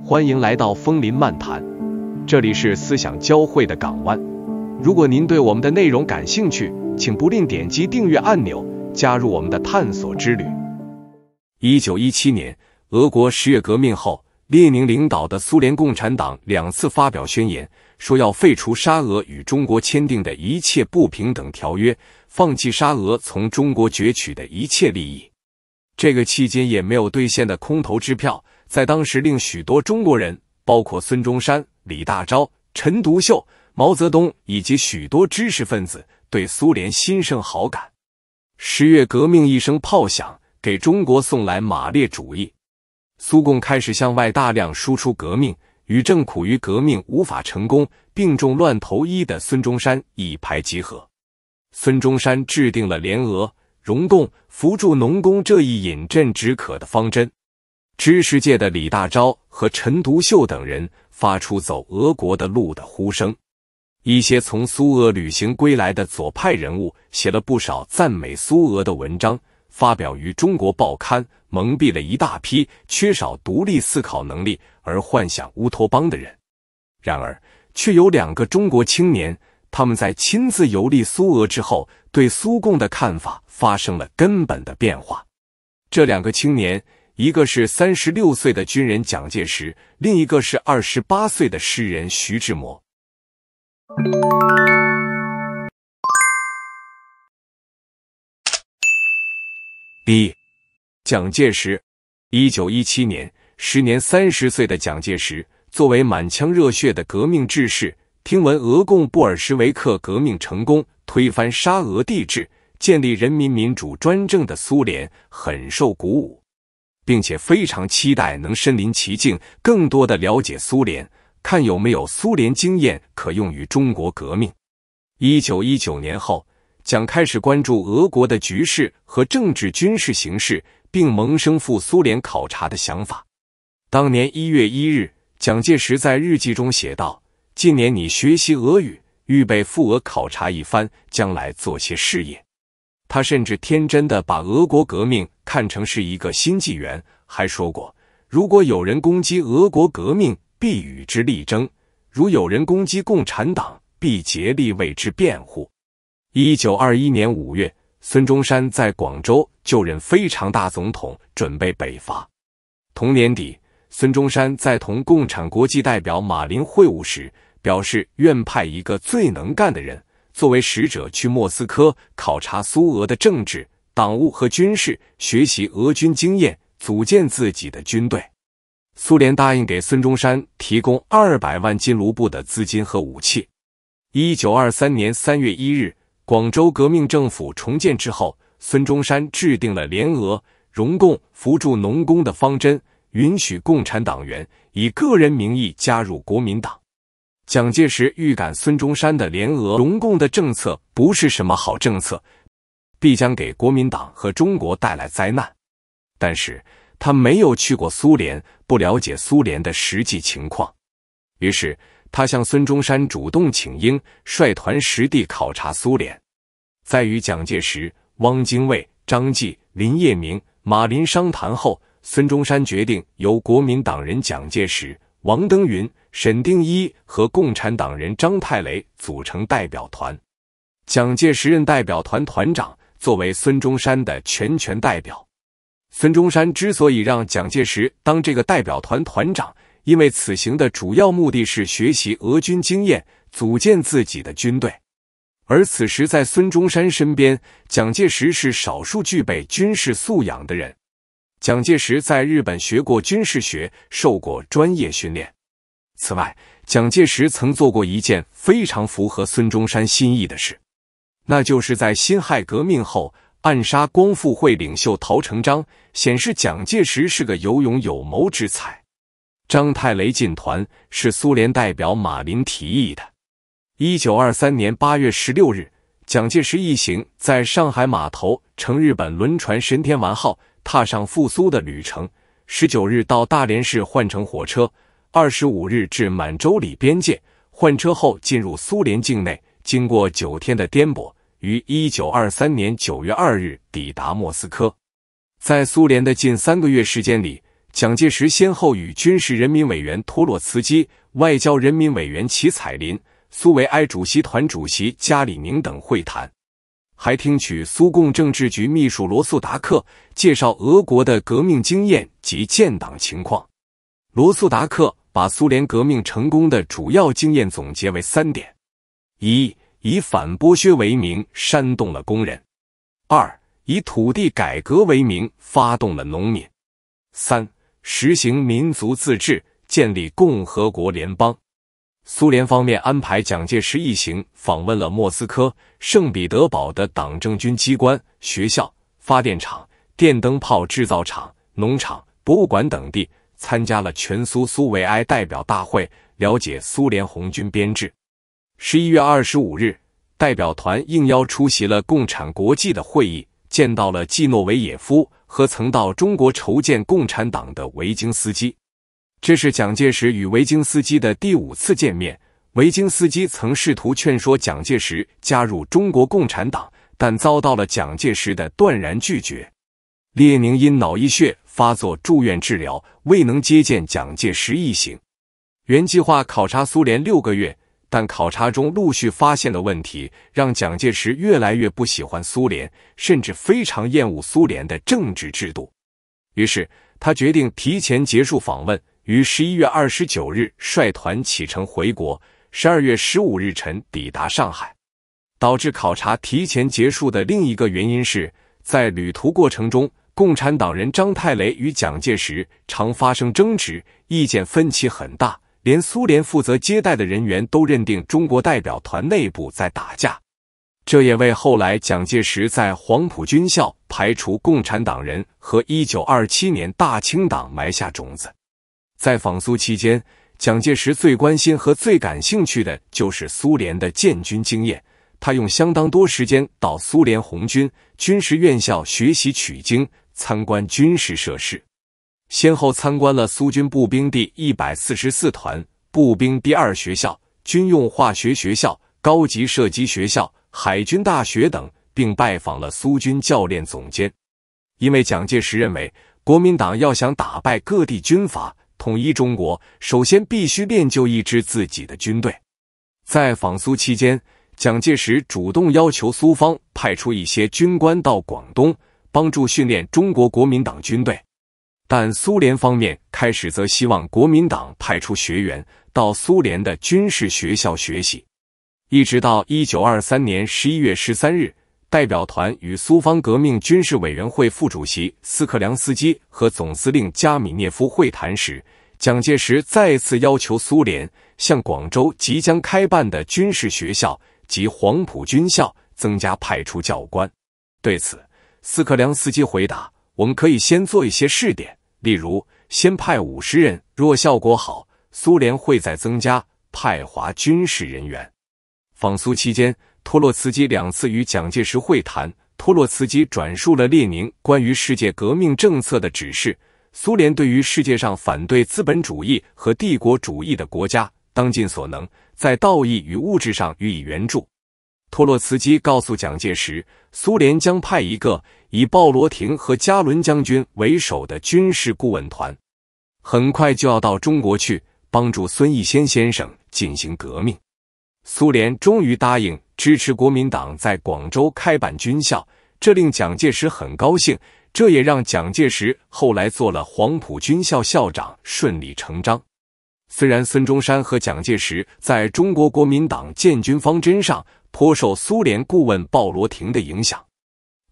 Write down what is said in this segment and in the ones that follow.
欢迎来到枫林漫谈，这里是思想交汇的港湾。如果您对我们的内容感兴趣，请不吝点击订阅按钮，加入我们的探索之旅。1917年，俄国10月革命后，列宁领导的苏联共产党2次发表宣言，说要废除沙俄与中国签订的一切不平等条约，放弃沙俄从中国攫取的一切利益。这个期间也没有兑现的空头支票，在当时令许多中国人，包括孙中山、李大钊、陈独秀、毛泽东以及许多知识分子对苏联心生好感。10月革命一声炮响，给中国送来马列主义。苏共开始向外大量输出革命，与正苦于革命无法成功，病重乱投医的孙中山一拍即合。孙中山制定了联俄、容共、扶助农工这一饮鸩止渴的方针。知识界的李大钊和陈独秀等人发出走俄国的路的呼声。一些从苏俄旅行归来的左派人物写了不少赞美苏俄的文章，发表于中国报刊，蒙蔽了一大批缺少独立思考能力而幻想乌托邦的人。然而，却有2个中国青年，他们在亲自游历苏俄之后，对苏共的看法发生了根本的变化。这2个青年，一个是36岁的军人蒋介石，另一个是28岁的诗人徐志摩。第一，蒋介石。1917年，时年30岁的蒋介石，作为满腔热血的革命志士，听闻俄共布尔什维克革命成功，推翻沙俄帝制，建立人民民主专政的苏联，很受鼓舞，并且非常期待能身临其境，更多的了解苏联，看有没有苏联经验可用于中国革命。1919年后，蒋开始关注俄国的局势和政治军事形势，并萌生赴苏联考察的想法。当年1月1日，蒋介石在日记中写道：近年你学习俄语，预备赴俄考察一番，将来做些事业。他甚至天真地把俄国革命看成是一个新纪元，还说过，如果有人攻击俄国革命，必与之力争；如有人攻击共产党，必竭力为之辩护。1921年5月，孙中山在广州就任非常大总统，准备北伐。同年底，孙中山在同共产国际代表马林会晤时，表示愿派一个最能干的人作为使者去莫斯科考察苏俄的政治、党务和军事，学习俄军经验，组建自己的军队。苏联答应给孙中山提供200万金卢布的资金和武器。1923年3月1日，广州革命政府重建之后，孙中山制定了联俄、容共、扶助农工的方针，允许共产党员以个人名义加入国民党。蒋介石预感孙中山的联俄容共的政策不是什么好政策，必将给国民党和中国带来灾难。但是他没有去过苏联，不了解苏联的实际情况。于是他向孙中山主动请缨，率团实地考察苏联。在与蒋介石、汪精卫、张继、林业明、马林商谈后，孙中山决定由国民党人蒋介石、王登云、沈定一和共产党人张太雷组成代表团。蒋介石任代表团团长，作为孙中山的全权代表。孙中山之所以让蒋介石当这个代表团团长，因为此行的主要目的是学习俄军经验，组建自己的军队。而此时在孙中山身边，蒋介石是少数具备军事素养的人。蒋介石在日本学过军事学，受过专业训练。此外，蒋介石曾做过一件非常符合孙中山心意的事，那就是在辛亥革命后暗杀光复会领袖陶成章，显示蒋介石是个有勇有谋之才。张太雷进团是苏联代表马林提议的。1923年8月16日，蒋介石一行在上海码头乘日本轮船神田丸号踏上赴苏的旅程，19日到大连市换乘火车，25日至满洲里边界，换车后进入苏联境内，经过9天的颠簸，于1923年9月2日抵达莫斯科。在苏联的近3个月时间里，蒋介石先后与军事人民委员托洛茨基、外交人民委员齐采林、苏维埃主席团主席加里宁等会谈，还听取苏共政治局秘书罗素达克介绍俄国的革命经验及建党情况。罗素达克把苏联革命成功的主要经验总结为3点：一、以反剥削为名煽动了工人；二、以土地改革为名发动了农民；三、实行民族自治，建立共和国联邦。苏联方面安排蒋介石一行访问了莫斯科、圣彼得堡的党政军机关、学校、发电厂、电灯泡制造厂、农场、博物馆等地，参加了全苏苏维埃代表大会，了解苏联红军编制。11月25日，代表团应邀出席了共产国际的会议，见到了季诺维也夫和曾到中国筹建共产党的维京斯基。这是蒋介石与维京斯基的第5次见面。维京斯基曾试图劝说蒋介石加入中国共产党，但遭到了蒋介石的断然拒绝。列宁因脑溢血发作住院治疗，未能接见蒋介石一行。原计划考察苏联6个月，但考察中陆续发现的问题，让蒋介石越来越不喜欢苏联，甚至非常厌恶苏联的政治制度。于是他决定提前结束访问，于11月29日率团启程回国，12月15日晨抵达上海。导致考察提前结束的另一个原因是，在旅途过程中，共产党人张太雷与蒋介石常发生争执，意见分歧很大，连苏联负责接待的人员都认定中国代表团内部在打架。这也为后来蒋介石在黄埔军校排除共产党人和1927年大清党埋下种子。在访苏期间，蒋介石最关心和最感兴趣的就是苏联的建军经验，他用相当多时间到苏联红军军事院校学习取经，参观军事设施。先后参观了苏军步兵第144团、步兵第2学校、军用化学学校、高级射击学校、海军大学等，并拜访了苏军教练总监。因为蒋介石认为，国民党要想打败各地军阀，统一中国，首先必须练就一支自己的军队。在访苏期间，蒋介石主动要求苏方派出一些军官到广东，帮助训练中国国民党军队。但苏联方面开始则希望国民党派出学员到苏联的军事学校学习。一直到1923年11月13日，代表团与苏方革命军事委员会副主席斯克良斯基和总司令加米涅夫会谈时，蒋介石再次要求苏联向广州即将开办的军事学校及黄埔军校增加派出教官。对此，斯克良斯基回答：我们可以先做一些试点，例如先派50人，若效果好，苏联会再增加派华军事人员。访苏期间，托洛茨基2次与蒋介石会谈，托洛茨基转述了列宁关于世界革命政策的指示，苏联对于世界上反对资本主义和帝国主义的国家，当尽所能在道义与物质上予以援助。托洛茨基告诉蒋介石，苏联将派一个以鲍罗廷和加伦将军为首的军事顾问团，很快就要到中国去帮助孙逸仙先生进行革命。苏联终于答应支持国民党在广州开办军校，这令蒋介石很高兴，这也让蒋介石后来做了黄埔军校校长顺理成章。虽然孙中山和蒋介石在中国国民党建军方针上颇受苏联顾问鲍罗廷的影响，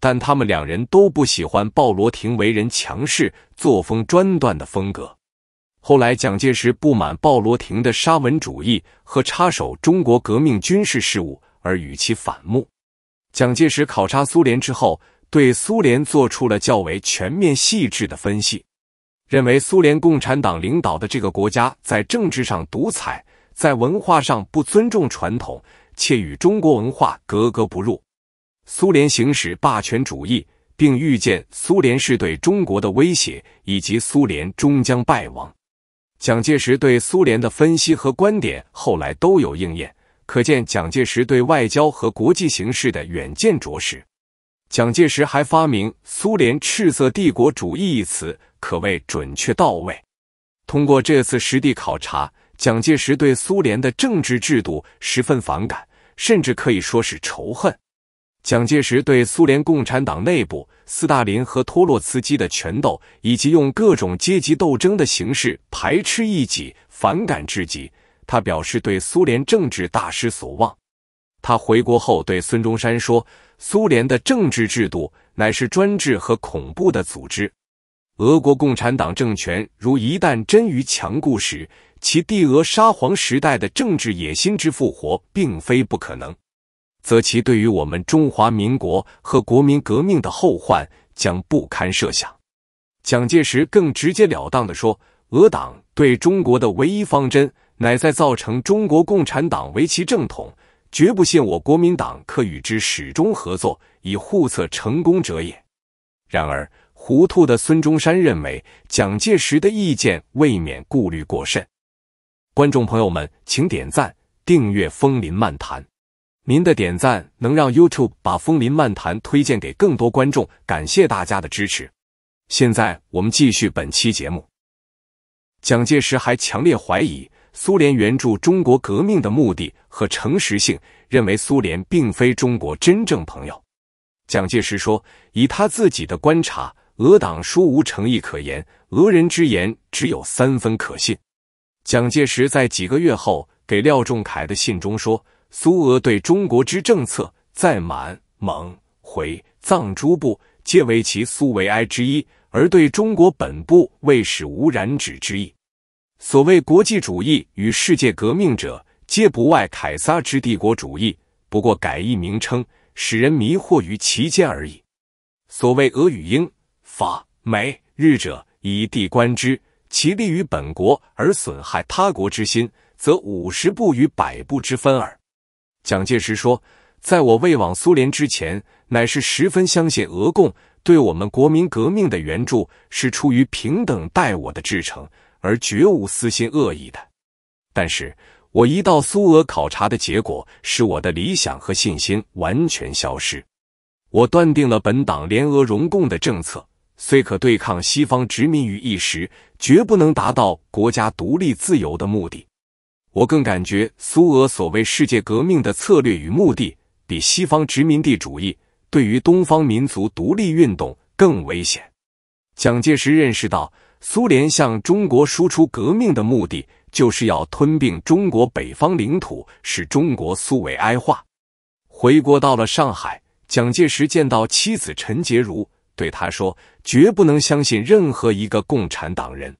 但他们2人都不喜欢鲍罗廷为人强势、作风专断的风格。后来蒋介石不满鲍罗廷的沙文主义和插手中国革命军事事务，而与其反目。蒋介石考察苏联之后，对苏联做出了较为全面细致的分析，认为苏联共产党领导的这个国家在政治上独裁，在文化上不尊重传统，且与中国文化格格不入。苏联行使霸权主义，并预见苏联是对中国的威胁，以及苏联终将败亡。蒋介石对苏联的分析和观点后来都有应验，可见蒋介石对外交和国际形势的远见卓识。蒋介石还发明苏联赤色帝国主义一词，可谓准确到位。通过这次实地考察，蒋介石对苏联的政治制度十分反感，甚至可以说是仇恨。蒋介石对苏联共产党内部斯大林和托洛茨基的权斗，以及用各种阶级斗争的形式排斥异己，反感至极。他表示对苏联政治大失所望。他回国后对孙中山说，苏联的政治制度乃是专制和恐怖的组织。俄国共产党政权如一旦臻于强固时，其帝俄沙皇时代的政治野心之复活并非不可能，则其对于我们中华民国和国民革命的后患将不堪设想。蒋介石更直截了当地说，俄党对中国的唯一方针乃在造成中国共产党为其正统，绝不信我国民党可与之始终合作，以互策成功者也。然而糊涂的孙中山认为蒋介石的意见未免顾虑过甚。观众朋友们，请点赞订阅风林漫谈，您的点赞能让 YouTube 把风林漫谈推荐给更多观众，感谢大家的支持。现在我们继续本期节目。蒋介石还强烈怀疑苏联援助中国革命的目的和诚实性，认为苏联并非中国真正朋友。蒋介石说，以他自己的观察，俄党殊无诚意可言，俄人之言只有3分可信。蒋介石在几个月后给廖仲恺的信中说，苏俄对中国之政策，在满、蒙、回、藏诸部，皆为其苏维埃之一，而对中国本部未使无染指之意。所谓国际主义与世界革命者，皆不外凯撒之帝国主义，不过改易名称，使人迷惑于其间而已。所谓俄与英、法、美、日者，以地观之，其利于本国而损害他国之心，则50步与100步之分耳。蒋介石说，在我未往苏联之前，乃是十分相信俄共对我们国民革命的援助是出于平等待我的至诚，而绝无私心恶意的。但是我一到苏俄考察的结果，使我的理想和信心完全消失。我断定了本党联俄容共的政策，虽可对抗西方殖民于一时，绝不能达到国家独立自由的目的。我更感觉苏俄所谓世界革命的策略与目的，比西方殖民地主义对于东方民族独立运动更危险。蒋介石认识到，苏联向中国输出革命的目的，就是要吞并中国北方领土，使中国苏维埃化。回国到了上海，蒋介石见到妻子陈洁如，对他说，绝不能相信任何一个共产党人。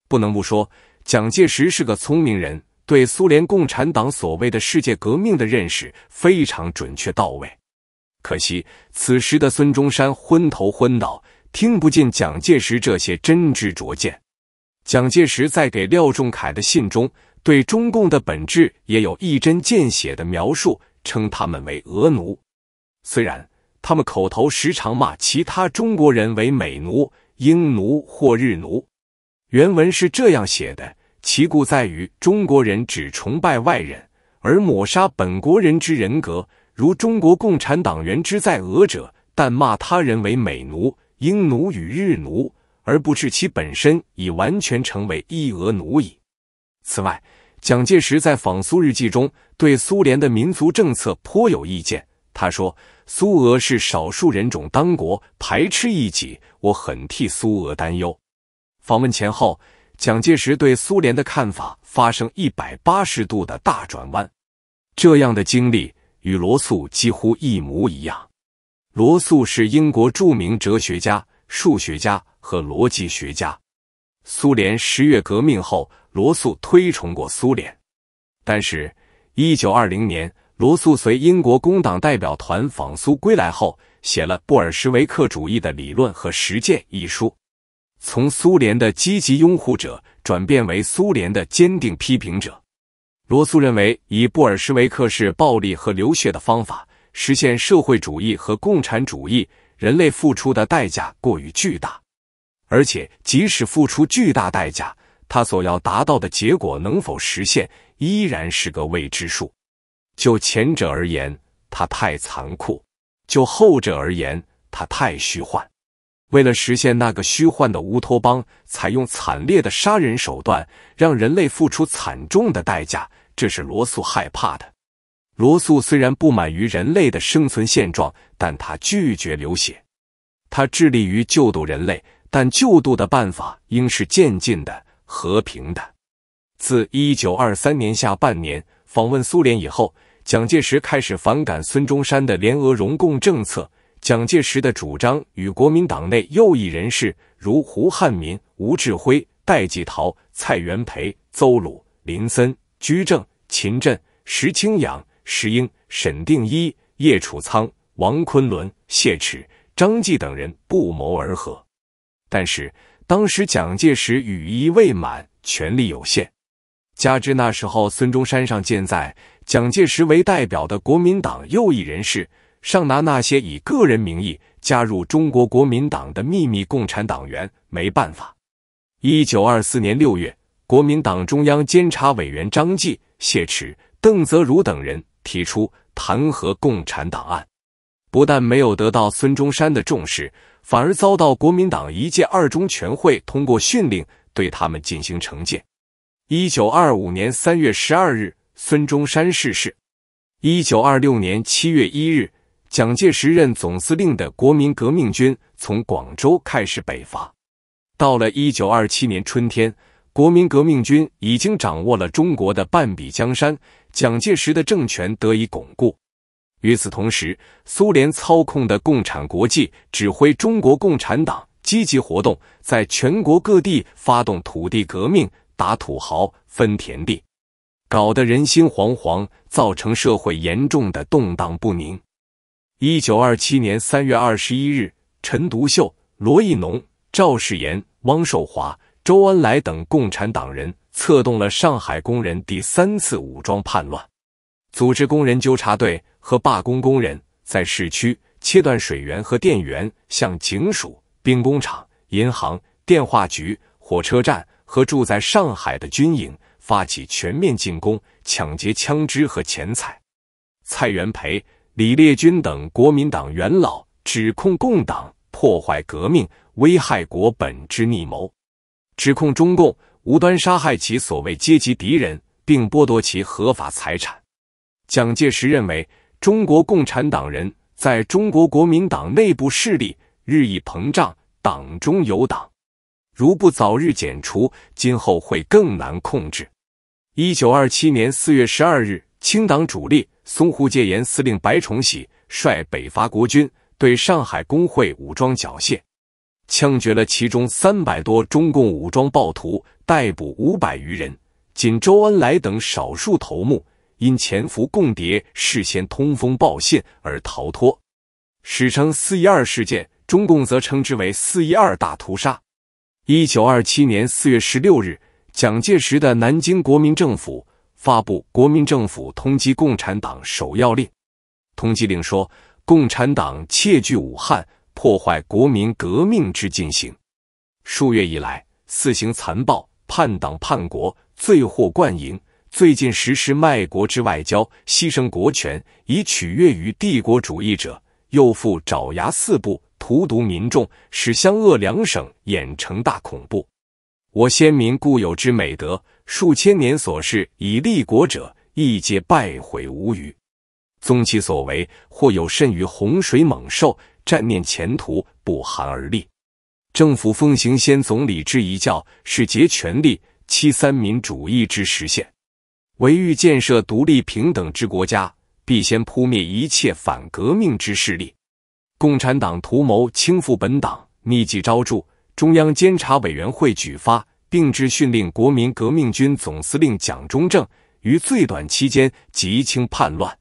不能不说，蒋介石是个聪明人，对苏联共产党所谓的世界革命的认识非常准确到位。可惜此时的孙中山昏头昏脑，听不进蒋介石这些真知灼见。蒋介石在给廖仲恺的信中，对中共的本质也有一针见血的描述，称他们为俄奴。虽然他们口头时常骂其他中国人为美奴、英奴或日奴，原文是这样写的，其故在于中国人只崇拜外人，而抹杀本国人之人格，如中国共产党员之在俄者，但骂他人为美奴、英奴与日奴，而不知其本身已完全成为一俄奴矣。此外，蒋介石在访苏日记中对苏联的民族政策颇有意见。他说，苏俄是少数人种当国，排斥异己，我很替苏俄担忧。访问前后，蒋介石对苏联的看法发生180度的大转弯。这样的经历与罗素几乎一模一样。罗素是英国著名哲学家、数学家和逻辑学家。苏联10月革命后，罗素推崇过苏联。但是1920年，罗素随英国工党代表团访苏归来后，写了《布尔什维克主义的理论和实践》一书，从苏联的积极拥护者转变为苏联的坚定批评者。罗素认为，以布尔什维克式暴力和流血的方法实现社会主义和共产主义，人类付出的代价过于巨大，而且即使付出巨大代价，他所要达到的结果能否实现，依然是个未知数。就前者而言，他太残酷；就后者而言，它太虚幻。为了实现那个虚幻的乌托邦，采用惨烈的杀人手段，让人类付出惨重的代价，这是罗素害怕的。罗素虽然不满于人类的生存现状，但他拒绝流血。他致力于救度人类，但救度的办法应是渐进的、和平的。自1923年下半年访问苏联以后，蒋介石开始反感孙中山的联俄容共政策。蒋介石的主张与国民党内右翼人士如胡汉民、吴志辉、戴季陶、蔡元培、邹鲁、林森、居正、秦震、石青阳、石英、沈定一、叶楚仓、王昆仑、谢齿、张继等人不谋而合。但是当时蒋介石羽翼未满，权力有限，加之那时候孙中山尚健在，蒋介石为代表的国民党右翼人士尚拿那些以个人名义加入中国国民党的秘密共产党员没办法。1924年6月，国民党中央监察委员张继、谢齿、邓泽如等人提出弹劾共产党案，不但没有得到孙中山的重视，反而遭到国民党一届二中全会通过训令对他们进行惩戒。1925年3月12日，孙中山逝世。1926年7月1日，蒋介石任总司令的国民革命军从广州开始北伐。到了1927年春天，国民革命军已经掌握了中国的半壁江山，蒋介石的政权得以巩固。与此同时，苏联操控的共产国际指挥中国共产党积极活动，在全国各地发动土地革命，打土豪，分田地，搞得人心惶惶，造成社会严重的动荡不宁。1927年3月21日，陈独秀、罗亦农、赵世炎、汪寿华、周恩来等共产党人策动了上海工人第3次武装叛乱，组织工人纠察队和罢工工人在市区切断水源和电源，向警署、兵工厂、银行、电话局、火车站和住在上海的军营发起全面进攻，抢劫枪支和钱财。蔡元培、李烈钧等国民党元老指控共党破坏革命、危害国本之逆谋，指控中共无端杀害其所谓阶级敌人，并剥夺其合法财产。蒋介石认为，中国共产党人在中国国民党内部势力日益膨胀，党中有党，如不早日剪除，今后会更难控制。1927年4月12日，清党主力淞沪戒严司令白崇禧率北伐国军对上海工会武装缴械，枪决了其中300多中共武装暴徒，逮捕500余人，仅周恩来等少数头目因潜伏共谍事先通风报信而逃脱。史称412事件，中共则称之为412大屠杀。1927年4月16日，蒋介石的南京国民政府发布《国民政府通缉共产党首要令》。通缉令说，共产党窃据武汉，破坏国民革命之进行。数月以来，肆行残暴，叛党叛国，罪祸贯盈。最近实施卖国之外交，牺牲国权，以取悦于帝国主义者，又复爪牙四部，荼毒民众，使湘鄂两省演成大恐怖。我先民固有之美德，数千年所事以立国者，亦皆败毁无余。纵其所为，或有甚于洪水猛兽，战念前途，不寒而栗。政府奉行先总理之遗教，是竭全力期三民主义之实现。唯欲建设独立平等之国家，必先扑灭一切反革命之势力。共产党图谋倾覆本党，密集招驻，中央监察委员会举发，并致训令国民革命军总司令蒋中正于最短期间极轻叛乱。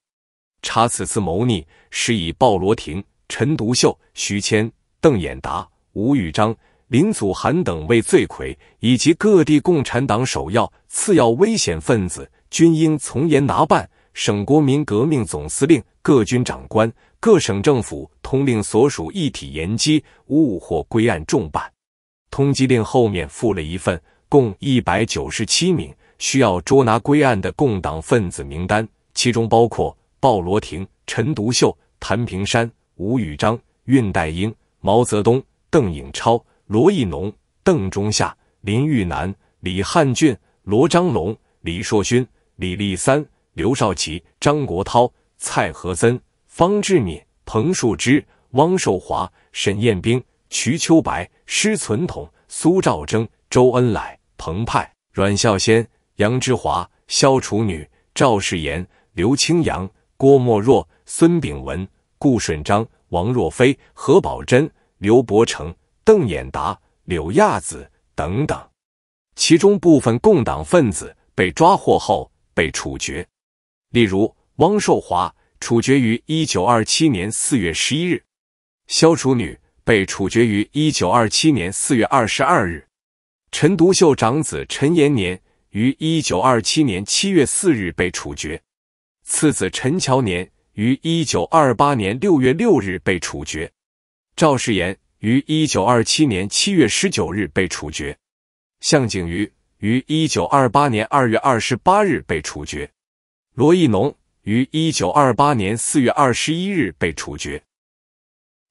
查此次谋逆，实以鲍罗廷、陈独秀、徐谦、邓演达、吴玉章、林祖涵等为罪魁，以及各地共产党首要、次要危险分子，均应从严拿办。省国民革命总司令、各军长官、各省政府通令所属一体严缉，勿或归案重办。通缉令后面附了一份共197名需要捉拿归案的共党分子名单，其中包括鲍罗廷、陈独秀、谭平山、吴宇章、恽代英、毛泽东、邓颖超、罗亦农、邓中夏、林育南、李汉俊、罗章龙、李硕勋、李立三、刘少奇、张国焘、蔡和森、方志敏、彭树之、汪寿华、沈彦兵、瞿秋白、施存统、苏兆征、周恩来、彭湃、阮孝先、杨之华、萧楚女、赵世炎、刘清扬、郭沫若、孙炳文、顾顺章、王若飞、何宝珍、刘伯承、邓演达、柳亚子等等。其中部分共党分子被抓获后被处决，例如汪寿华处决于1927年4月11日，萧楚女被处决于1927年4月22日，陈独秀长子陈延年于1927年7月4日被处决，次子陈乔年于1928年6月6日被处决，赵世炎于1927年7月19日被处决，项景瑜于1928年2月28日被处决，罗亦农于1928年4月21日被处决。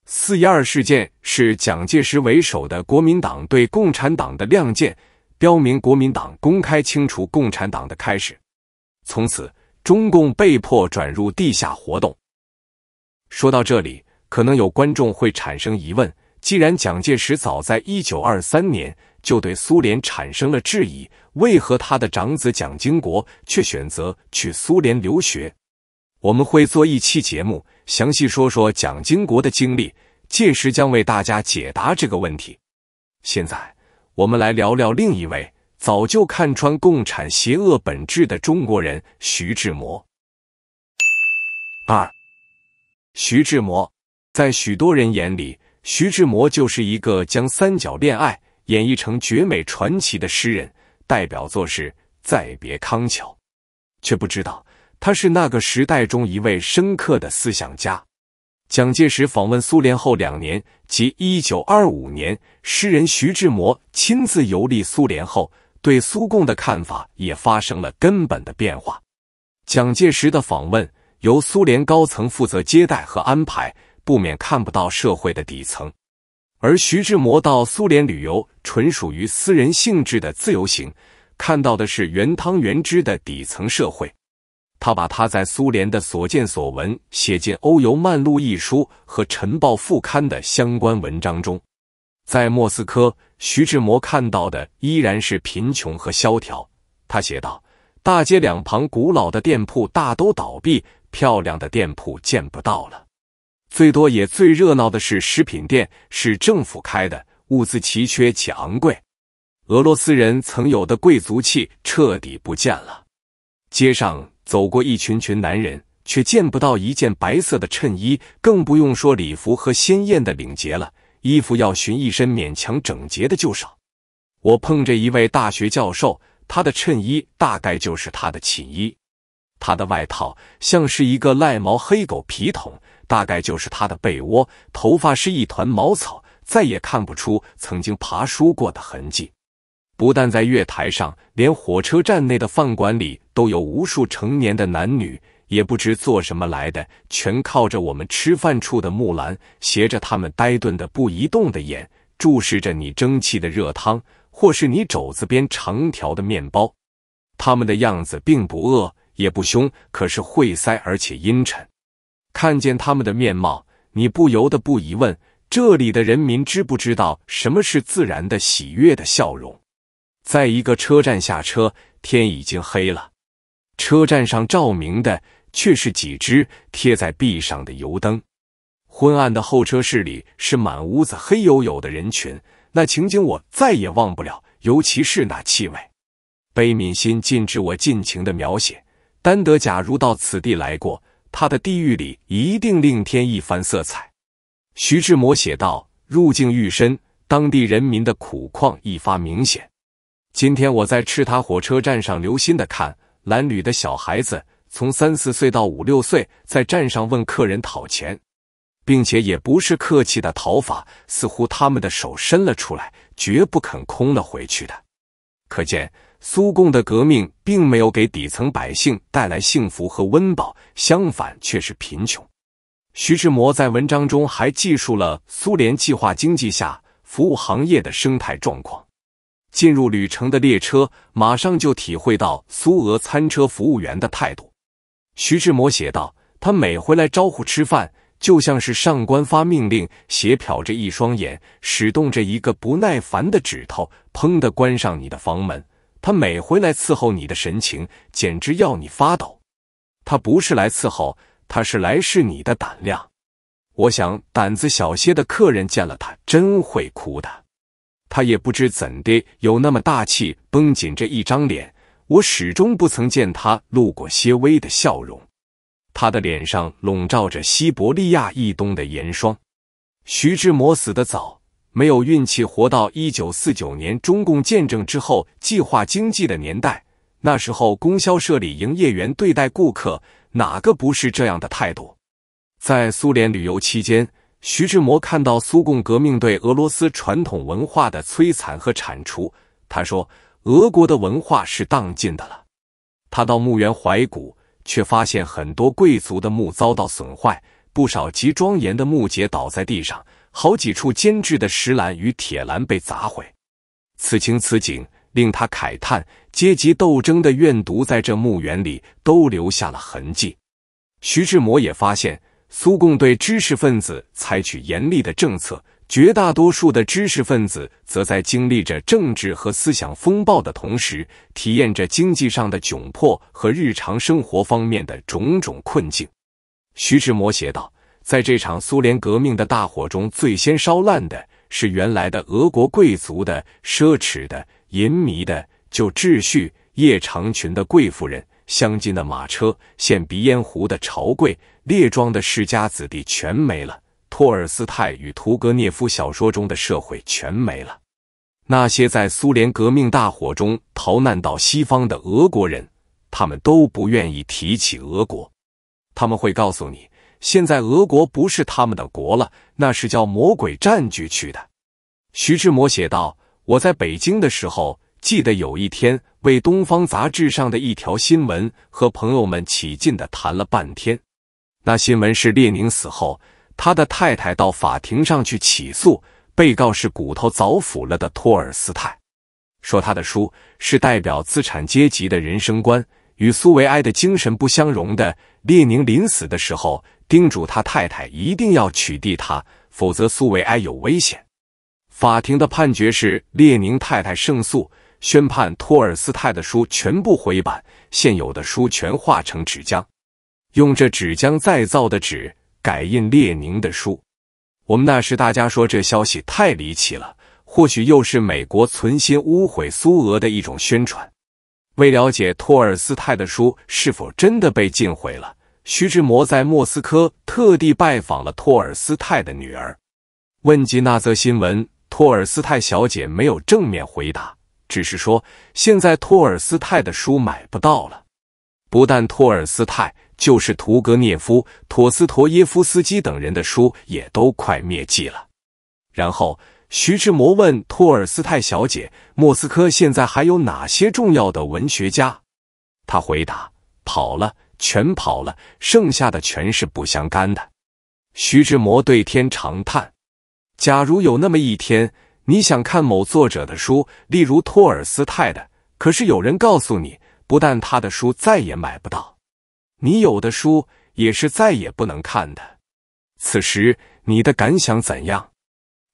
4.12事件是蒋介石为首的国民党对共产党的亮剑，标明国民党公开清除共产党的开始。从此，中共被迫转入地下活动。说到这里，可能有观众会产生疑问，既然蒋介石早在1923年就对苏联产生了质疑，为何他的长子蒋经国却选择去苏联留学？我们会做一期节目，详细说说蒋经国的经历，届时将为大家解答这个问题。现在，我们来聊聊另一位早就看穿共产邪恶本质的中国人——徐志摩。2. 徐志摩，在许多人眼里，徐志摩就是一个将三角恋爱演绎成绝美传奇的诗人，代表作是《再别康桥》，却不知道他是那个时代中一位深刻的思想家。蒋介石访问苏联后2年，即1925年，诗人徐志摩亲自游历苏联后，对苏共的看法也发生了根本的变化。蒋介石的访问由苏联高层负责接待和安排，不免看不到社会的底层。而徐志摩到苏联旅游纯属于私人性质的自由行，看到的是原汤原汁的底层社会。他把他在苏联的所见所闻写进《欧游漫录》一书和《晨报》副刊的相关文章中。在莫斯科，徐志摩看到的依然是贫穷和萧条。他写道：大街两旁古老的店铺大都倒闭，漂亮的店铺见不到了。最多也最热闹的是食品店，是政府开的，物资奇缺且昂贵。俄罗斯人曾有的贵族气彻底不见了。街上走过一群群男人，却见不到一件白色的衬衣，更不用说礼服和鲜艳的领结了，衣服要寻一身勉强整洁的就少。我碰着一位大学教授，他的衬衣大概就是他的寝衣，他的外套像是一个赖毛黑狗皮桶，大概就是他的被窝，头发是一团茅草，再也看不出曾经爬梳过的痕迹。不但在月台上，连火车站内的饭馆里都有无数成年的男女，也不知做什么来的，全靠着我们吃饭处的木栏，斜着他们呆顿的不移动的眼，注视着你蒸汽的热汤，或是你肘子边长条的面包。他们的样子并不恶也不凶，可是晦腮而且阴沉。看见他们的面貌，你不由得不疑问，这里的人民知不知道什么是自然的喜悦的笑容？在一个车站下车，天已经黑了，车站上照明的却是几只贴在壁上的油灯。昏暗的候车室里是满屋子黑黝黝的人群，那情景我再也忘不了，尤其是那气味。悲悯心禁止我尽情的描写，丹德假如到此地来过，他的地狱里一定另添一番色彩。徐志摩写道：入境愈深，当地人民的苦况一发明显。今天我在赤塔火车站上留心地看，褴褛的小孩子从3、4岁到5、6岁，在站上问客人讨钱，并且也不是客气的讨法，似乎他们的手伸了出来，绝不肯空了回去的。可见苏共的革命并没有给底层百姓带来幸福和温饱，相反却是贫穷。徐志摩在文章中还记述了苏联计划经济下服务行业的生态状况。进入旅程的列车马上就体会到苏俄餐车服务员的态度。徐志摩写道，他每回来招呼吃饭，就像是上官发命令，斜瞟着一双眼，使动着一个不耐烦的指头，砰地关上你的房门。他每回来伺候你的神情，简直要你发抖。他不是来伺候，他是来试你的胆量。我想胆子小些的客人见了他真会哭的。他也不知怎的有那么大气，绷紧着一张脸，我始终不曾见他露过些微的笑容。他的脸上笼罩着西伯利亚一冬的严霜。徐志摩死得早，没有运气活到1949年中共建政之后计划经济的年代。那时候供销社里营业员对待顾客，哪个不是这样的态度？在苏联旅游期间，徐志摩看到苏共革命对俄罗斯传统文化的摧残和铲除。他说，俄国的文化是荡尽的了。他到墓园怀古，却发现很多贵族的墓遭到损坏，不少极庄严的木节倒在地上，好几处坚制的石栏与铁栏被砸毁。此情此景令他慨叹，阶级斗争的怨毒在这墓园里都留下了痕迹。徐志摩也发现，苏共对知识分子采取严厉的政策，绝大多数的知识分子则在经历着政治和思想风暴的同时，体验着经济上的窘迫和日常生活方面的种种困境。徐志摩写道，在这场苏联革命的大火中，最先烧烂的是原来的俄国贵族的、奢侈的、淫靡的、旧秩序、夜长裙的贵妇人、镶金的马车、献鼻烟壶的朝贵、列庄的世家子弟全没了。托尔斯泰与屠格涅夫小说中的社会全没了。那些在苏联革命大火中逃难到西方的俄国人，他们都不愿意提起俄国。他们会告诉你，现在俄国不是他们的国了，那是叫魔鬼占据去的。徐志摩写道，我在北京的时候，记得有一天为东方杂志上的一条新闻和朋友们起劲地谈了半天。那新闻是列宁死后，他的太太到法庭上去起诉，被告是骨头早腐了的托尔斯泰，说他的书是代表资产阶级的人生观，与苏维埃的精神不相容的。列宁临死的时候叮嘱他太太一定要取缔他，否则苏维埃有危险。法庭的判决是列宁太太胜诉，宣判托尔斯泰的书全部回版，现有的书全化成纸浆，用这纸浆再造的纸改印列宁的书。我们那时大家说这消息太离奇了，或许又是美国存心污毁苏俄的一种宣传。为了解托尔斯泰的书是否真的被禁毁了，徐志摩在莫斯科特地拜访了托尔斯泰的女儿。问及那则新闻，托尔斯泰小姐没有正面回答，只是说现在托尔斯泰的书买不到了。不但托尔斯泰，就是屠格涅夫、陀思妥耶夫斯基等人的书也都快灭迹了。然后徐志摩问托尔斯泰小姐，莫斯科现在还有哪些重要的文学家？她回答，跑了，全跑了，剩下的全是不相干的。徐志摩对天长叹，假如有那么一天，你想看某作者的书，例如托尔斯泰的，可是有人告诉你，不但他的书再也买不到，你有的书也是再也不能看的，此时你的感想怎样？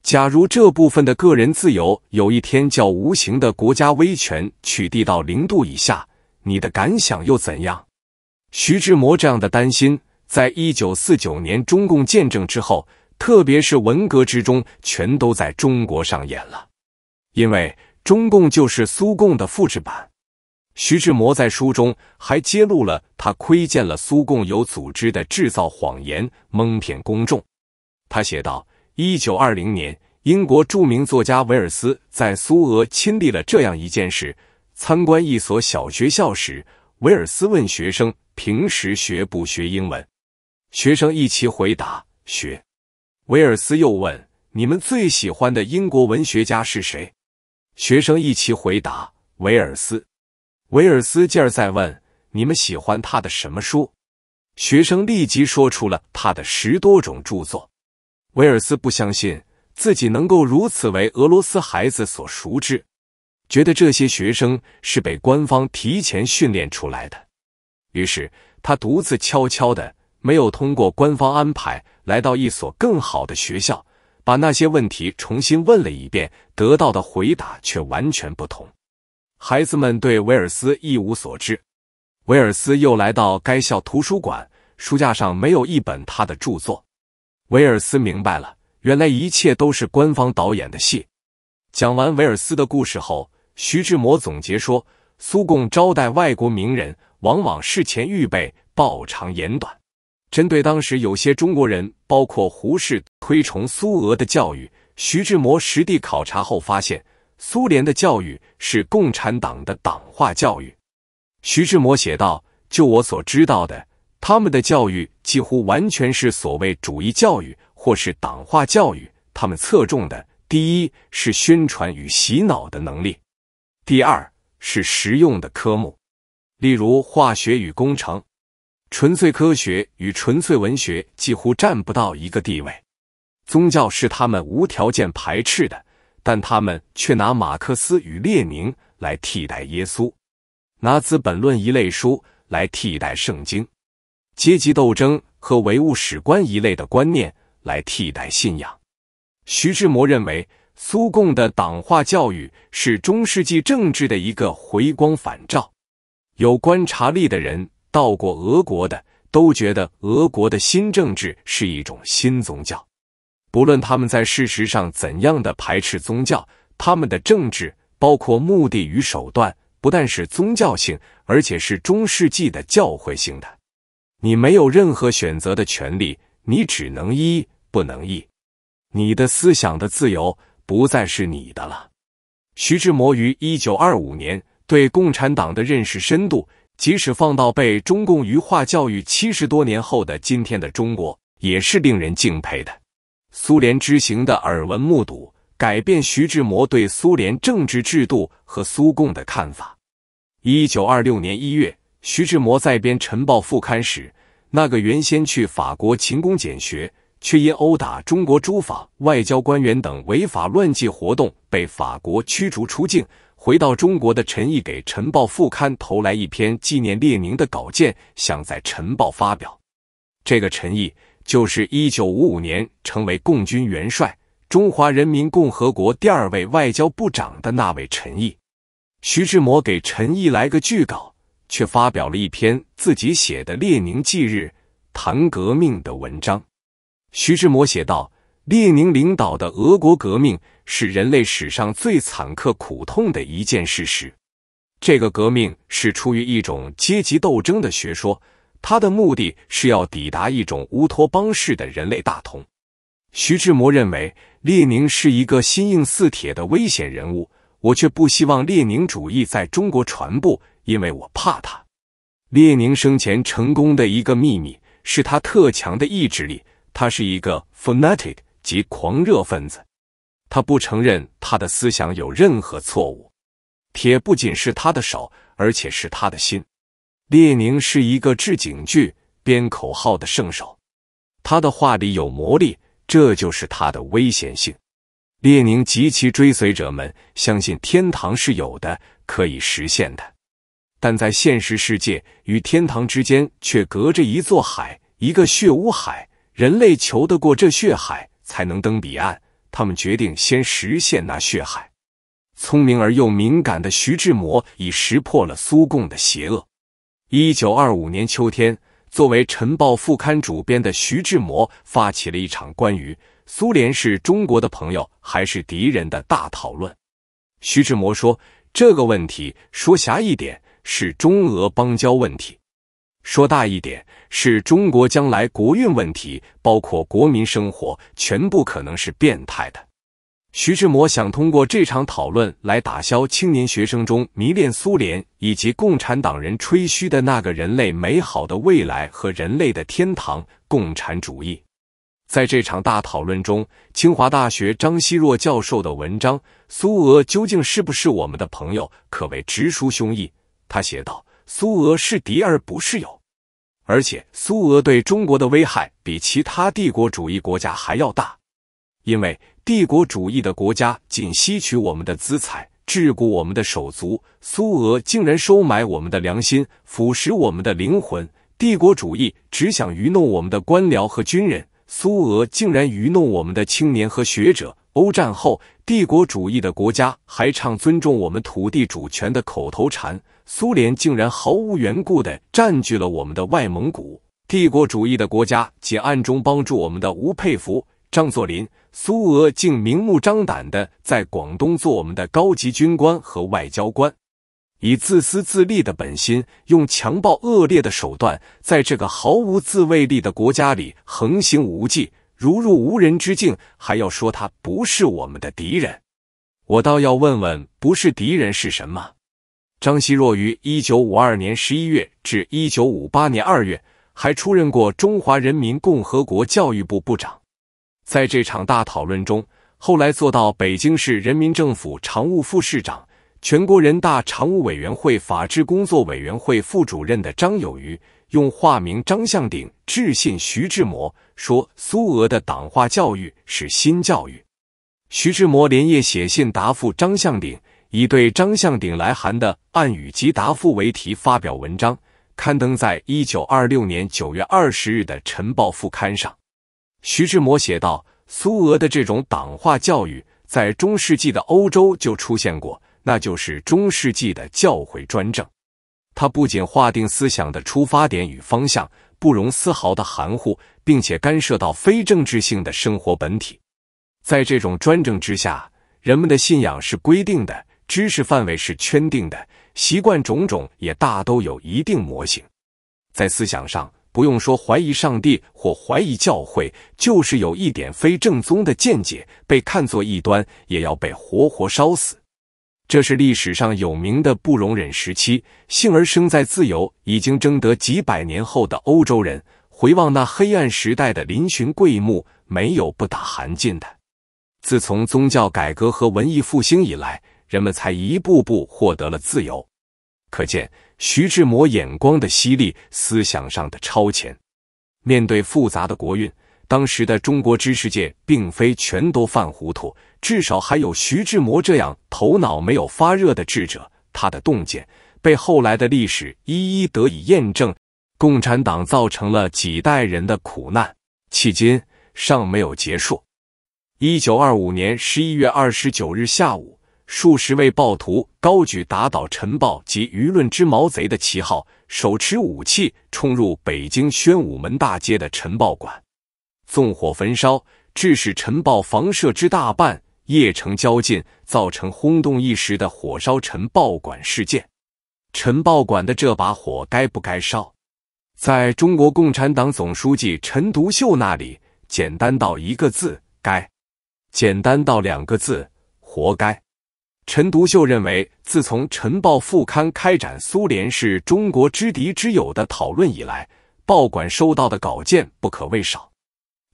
假如这部分的个人自由有一天较无形的国家威权取缔到0度以下，你的感想又怎样？徐志摩这样的担心，在1949年中共建政之后，特别是文革之中，全都在中国上演了。因为中共就是苏共的复制版。徐志摩在书中还揭露了他窥见了苏共有组织的制造谎言，蒙骗公众。他写道，1920年，英国著名作家维尔斯在苏俄亲历了这样一件事。参观一所小学校时，维尔斯问学生，平时学不学英文？学生一齐回答，学。维尔斯又问，你们最喜欢的英国文学家是谁？学生一齐回答，维尔斯。维尔斯接着再问，你们喜欢他的什么书？学生立即说出了他的10多种著作。威尔斯不相信自己能够如此为俄罗斯孩子所熟知，觉得这些学生是被官方提前训练出来的。于是他独自悄悄的，没有通过官方安排，来到一所更好的学校，把那些问题重新问了一遍，得到的回答却完全不同。孩子们对威尔斯一无所知。威尔斯又来到该校图书馆，书架上没有一本他的著作。威尔斯明白了，原来一切都是官方导演的戏。讲完威尔斯的故事后，徐志摩总结说，苏共招待外国名人，往往事前预备，报长言短。针对当时有些中国人，包括胡适，推崇苏俄的教育，徐志摩实地考察后发现，苏联的教育是共产党的党化教育。徐志摩写道，就我所知道的，他们的教育几乎完全是所谓主义教育或是党化教育，他们侧重的，第一是宣传与洗脑的能力，第二是实用的科目，例如化学与工程。纯粹科学与纯粹文学几乎占不到一个地位。宗教是他们无条件排斥的，但他们却拿马克思与列宁来替代耶稣，拿《资本论》一类书来替代圣经，阶级斗争和唯物史观一类的观念来替代信仰。徐志摩认为，苏共的党化教育是中世纪政治的一个回光返照。有观察力的人，到过俄国的，都觉得俄国的新政治是一种新宗教。不论他们在事实上怎样的排斥宗教，他们的政治，包括目的与手段，不但是宗教性，而且是中世纪的教会性的。你没有任何选择的权利，你只能依，不能异。你的思想的自由不再是你的了。徐志摩于1925年对共产党的认识深度，即使放到被中共愚化教育70多年后的今天的中国，也是令人敬佩的。苏联之行的耳闻目睹，改变徐志摩对苏联政治制度和苏共的看法。1926年1月，徐志摩在编《晨报》副刊时，那个原先去法国勤工俭学，却因殴打中国诸法外交官员等违法乱纪活动被法国驱逐出境，回到中国的陈毅给《晨报》副刊投来一篇纪念列宁的稿件，想在《晨报》发表。这个陈毅就是1955年成为共军元帅、中华人民共和国第2位外交部长的那位陈毅。徐志摩给陈毅来个据稿，却发表了一篇自己写的列宁忌日谈革命的文章。徐志摩写道，列宁领导的俄国革命是人类史上最惨刻苦痛的一件事实。这个革命是出于一种阶级斗争的学说，它的目的是要抵达一种乌托邦式的人类大同。徐志摩认为列宁是一个心硬似铁的危险人物，我却不希望列宁主义在中国传播，因为我怕他。列宁生前成功的一个秘密是他特强的意志力，他是一个 fanatic 即狂热分子，他不承认他的思想有任何错误。铁不仅是他的手，而且是他的心。列宁是一个制警句、编口号的圣手，他的话里有魔力，这就是他的危险性。列宁及其追随者们相信天堂是有的，可以实现的，但在现实世界与天堂之间却隔着一座海，一个血污海，人类求得过这血海才能登彼岸，他们决定先实现那血海。聪明而又敏感的徐志摩已识破了苏共的邪恶。1925年秋天，作为《晨报》副刊主编的徐志摩发起了一场关于苏联是中国的朋友还是敌人的大讨论。徐志摩说，这个问题说狭一点是中俄邦交问题，说大一点是中国将来国运问题，包括国民生活，全部可能是变态的。徐志摩想通过这场讨论来打消青年学生中迷恋苏联以及共产党人吹嘘的那个人类美好的未来和人类的天堂——共产主义。在这场大讨论中，清华大学张奚若教授的文章《苏俄究竟是不是我们的朋友》可谓直抒胸臆。他写道，苏俄是敌而不是友。而且苏俄对中国的危害比其他帝国主义国家还要大，因为帝国主义的国家仅吸取我们的资财，桎梏我们的手足，苏俄竟然收买我们的良心，腐蚀我们的灵魂。帝国主义只想愚弄我们的官僚和军人，苏俄竟然愚弄我们的青年和学者。欧战后，帝国主义的国家还唱尊重我们土地主权的口头禅，苏联竟然毫无缘故地占据了我们的外蒙古。帝国主义的国家仅暗中帮助我们的吴佩孚、张作霖，苏俄竟明目张胆地在广东做我们的高级军官和外交官，以自私自利的本心，用强暴恶劣的手段，在这个毫无自卫力的国家里横行无忌，如入无人之境，还要说他不是我们的敌人。我倒要问问，不是敌人是什么？张奚若于1952年11月至1958年2月还出任过中华人民共和国教育部部长。在这场大讨论中，后来做到北京市人民政府常务副市长、全国人大常务委员会法制工作委员会副主任的张有余，用化名张向鼎致信徐志摩，说苏俄的党化教育是新教育。徐志摩连夜写信答复张向鼎，以对张向鼎来函的暗语及答复为题发表文章，刊登在1926年9月20日的《晨报》副刊上。徐志摩写道，苏俄的这种党化教育在中世纪的欧洲就出现过，那就是中世纪的教会专政。它不仅划定思想的出发点与方向，不容丝毫的含糊，并且干涉到非政治性的生活本体。在这种专政之下，人们的信仰是规定的，知识范围是圈定的，习惯种种也大都有一定模型。在思想上，不用说怀疑上帝或怀疑教会，就是有一点非正宗的见解，被看作异端，也要被活活烧死。这是历史上有名的不容忍时期，幸而生在自由已经争得几百年后的欧洲人，回望那黑暗时代的嶙峋贵幕，没有不打寒噤的。自从宗教改革和文艺复兴以来，人们才一步步获得了自由。可见徐志摩眼光的犀利，思想上的超前。面对复杂的国运，当时的中国知识界并非全都犯糊涂，至少还有徐志摩这样头脑没有发热的智者，他的洞见被后来的历史一一得以验证。共产党造成了几代人的苦难，迄今尚没有结束。1925年11月29日下午，数十位暴徒高举打倒晨报及舆论之毛贼的旗号，手持武器冲入北京宣武门大街的晨报馆，纵火焚烧，致使晨报房舍之大半夜城焦尽，造成轰动一时的火烧晨报馆事件。晨报馆的这把火该不该烧？在中国共产党总书记陈独秀那里，简单到一个字，该；简单到两个字，活该。陈独秀认为，自从晨报副刊开展苏联是中国之敌之友的讨论以来，报馆收到的稿件不可谓少，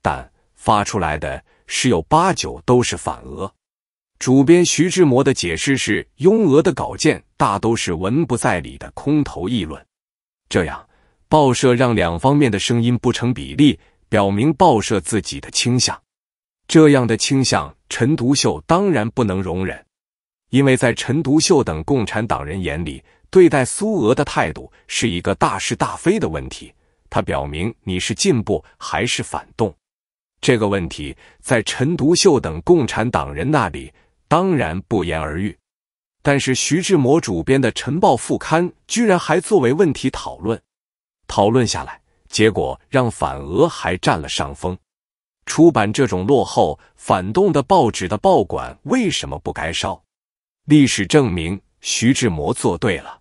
但发出来的十有八九都是反俄。主编徐志摩的解释是，拥俄的稿件大都是文不在理的空头议论，这样报社让两方面的声音不成比例，表明报社自己的倾向。这样的倾向，陈独秀当然不能容忍，因为在陈独秀等共产党人眼里，对待苏俄的态度是一个大是大非的问题，它表明你是进步还是反动。这个问题在陈独秀等共产党人那里当然不言而喻，但是徐志摩主编的晨报副刊居然还作为问题讨论下来，结果让反俄还占了上风。出版这种落后反动的报纸的报馆为什么不该烧？历史证明徐志摩做对了。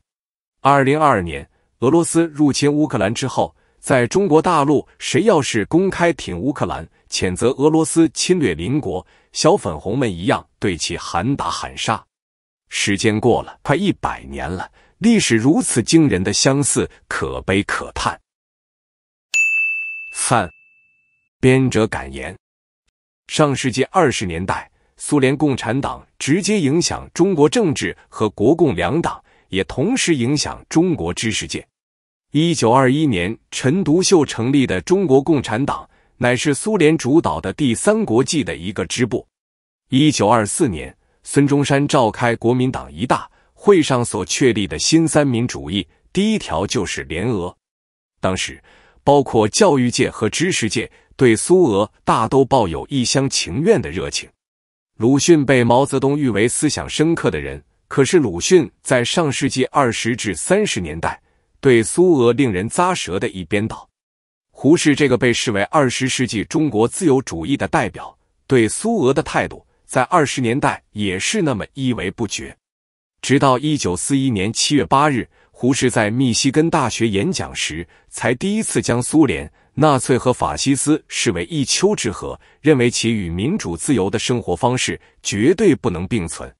2022年俄罗斯入侵乌克兰之后，在中国大陆谁要是公开挺乌克兰，谴责俄罗斯侵略邻国，小粉红们一样对其喊打喊杀。时间过了快100年了，历史如此惊人的相似，可悲可叹。3. 编者感言：上世纪20年代，苏联共产党直接影响中国政治和国共两党，也同时影响中国知识界。1921年，陈独秀成立的中国共产党，乃是苏联主导的第三国际的一个支部。1924年，孙中山召开国民党一大会上所确立的新三民主义，第一条就是联俄。当时，包括教育界和知识界对苏俄大都抱有一厢情愿的热情。鲁迅被毛泽东誉为思想深刻的人，可是鲁迅在上世纪20至30年代对苏俄令人咂舌的一边倒。胡适这个被视为20世纪中国自由主义的代表，对苏俄的态度在20年代也是那么一诿不绝。直到1941年7月8日，胡适在密西根大学演讲时，才第一次将苏联、纳粹和法西斯视为一丘之貉，认为其与民主自由的生活方式绝对不能并存。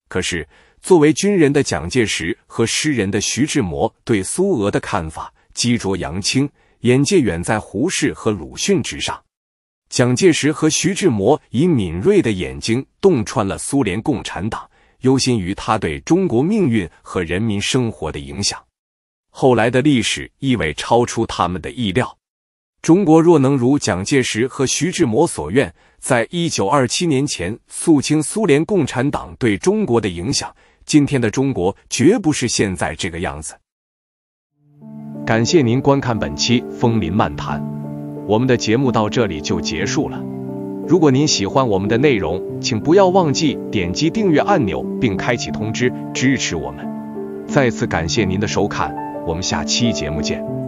可是，作为军人的蒋介石和诗人的徐志摩对苏俄的看法激浊扬清，眼界远在胡适和鲁迅之上。蒋介石和徐志摩以敏锐的眼睛洞穿了苏联共产党，忧心于他对中国命运和人民生活的影响。后来的历史意味超出他们的意料。中国若能如蒋介石和徐志摩所愿，在1927年前肃清苏联共产党对中国的影响，今天的中国绝不是现在这个样子。感谢您观看本期风林漫谈，我们的节目到这里就结束了。如果您喜欢我们的内容，请不要忘记点击订阅按钮并开启通知，支持我们。再次感谢您的收看，我们下期节目见。